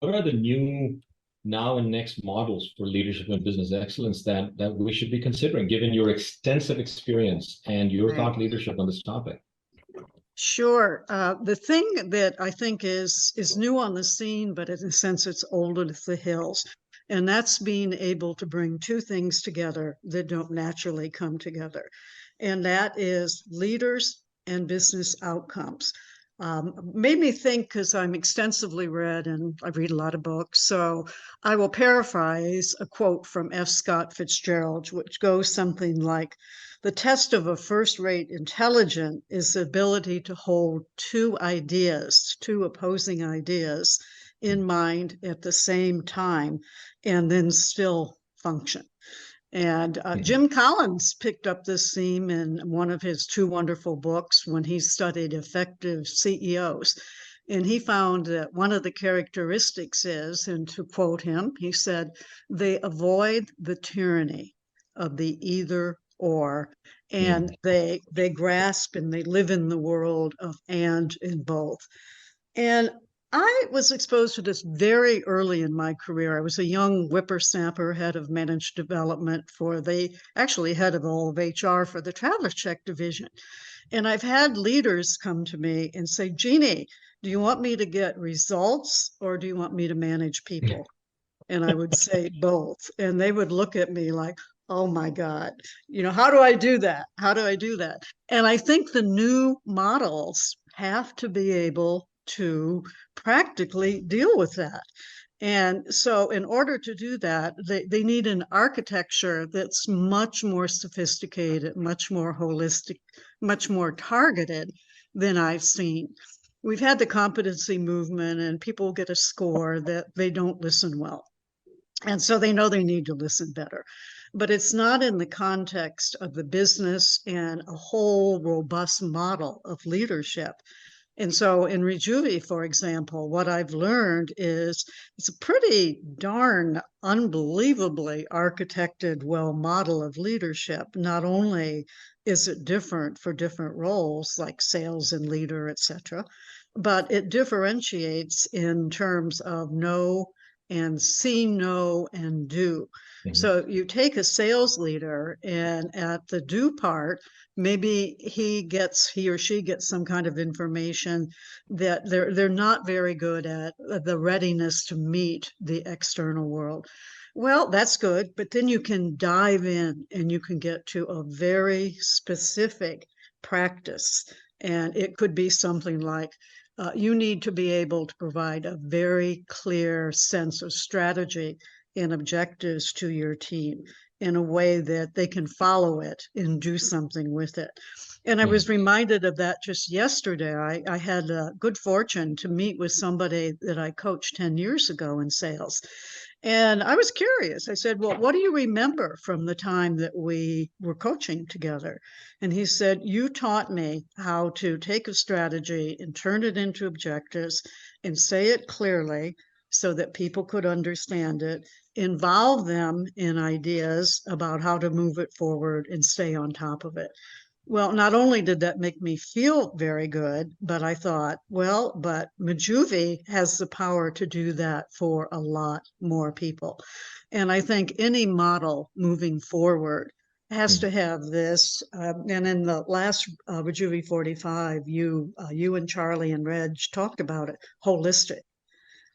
are the new now and next models for leadership and business excellence that we should be considering, given your extensive experience and your Right. thought leadership on this topic? Sure. The thing that I think is new on the scene, but in a sense it's old as the hills, and that's being able to bring two things together that don't naturally come together, and that is leaders and business outcomes. Made me think because I'm extensively read and I read a lot of books. So I will paraphrase a quote from F. Scott Fitzgerald, which goes something like, the test of a first-rate intelligence is the ability to hold two opposing ideas in mind at the same time and then still function. And Mhm. Jim Collins picked up this theme in one of his two wonderful books when he studied effective CEOs. And he found that one of the characteristics is, and to quote him, he said, they avoid the tyranny of the either or, and Mhm. they grasp and they live in the world of and in both. And I was exposed to this very early in my career. I was a young whippersnapper, head of managed development for actually head of all of HR for the Traveler Check division. And I've had leaders come to me and say, Jeannie, do you want me to get results or do you want me to manage people? And I would say both. And they would look at me like, oh my God, how do I do that? How do I do that? And I think the new models have to be able to practically deal with that. And so, in order to do that, they need an architecture that's much more sophisticated, much more holistic, much more targeted than I've seen. We've had the competency movement, and people get a score that they don't listen well. And so they know they need to listen better. But it's not in the context of the business and a whole robust model of leadership. And so in Rejuvi, for example, what I've learned is it's a pretty darn unbelievably architected, well model of leadership. Not only is it different for different roles like sales and leader, et cetera, but it differentiates in terms of know and see, know, and do. Mhm. So you take a sales leader, and at the do part, maybe he or she gets some kind of information that they're not very good at the readiness to meet the external world. Well, that's good, but then you can dive in and you can get to a very specific practice. And it could be something like you need to be able to provide a very clear sense of strategy and objectives to your team in a way that they can follow it and do something with it. And I was Mhm. reminded of that just yesterday. I had good fortune to meet with somebody that I coached 10 years ago in sales. And I was curious. I said, well, what do you remember from the time that we were coaching together? And he said, you taught me how to take a strategy and turn it into objectives and say it clearly so that people could understand it, involve them in ideas about how to move it forward and stay on top of it. Well, not only did that make me feel very good, but I thought, well, but Majuvi has the power to do that for a lot more people. And I think any model moving forward has to Mhm. have this. And in the last Rejuvi 45, you and Charlie and Reg talked about it, holistic.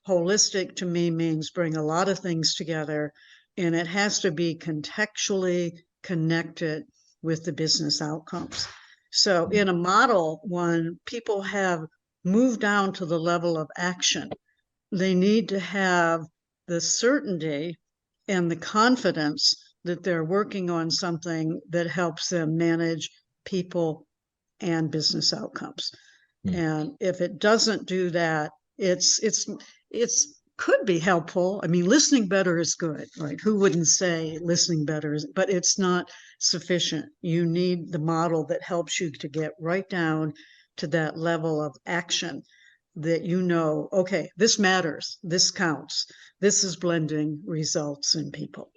Holistic to me means bring a lot of things together, and it has to be contextually connected with the business outcomes. So in a model, when people have moved down to the level of action, they need to have the certainty and the confidence that they're working on something that helps them manage people and business outcomes. Mhm. And if it doesn't do that, it's could be helpful. I mean, listening better is good, right? Who wouldn't say listening better is, but it's not sufficient. You need the model that helps you to get right down to that level of action that okay, this matters, this counts, this is blending results in people.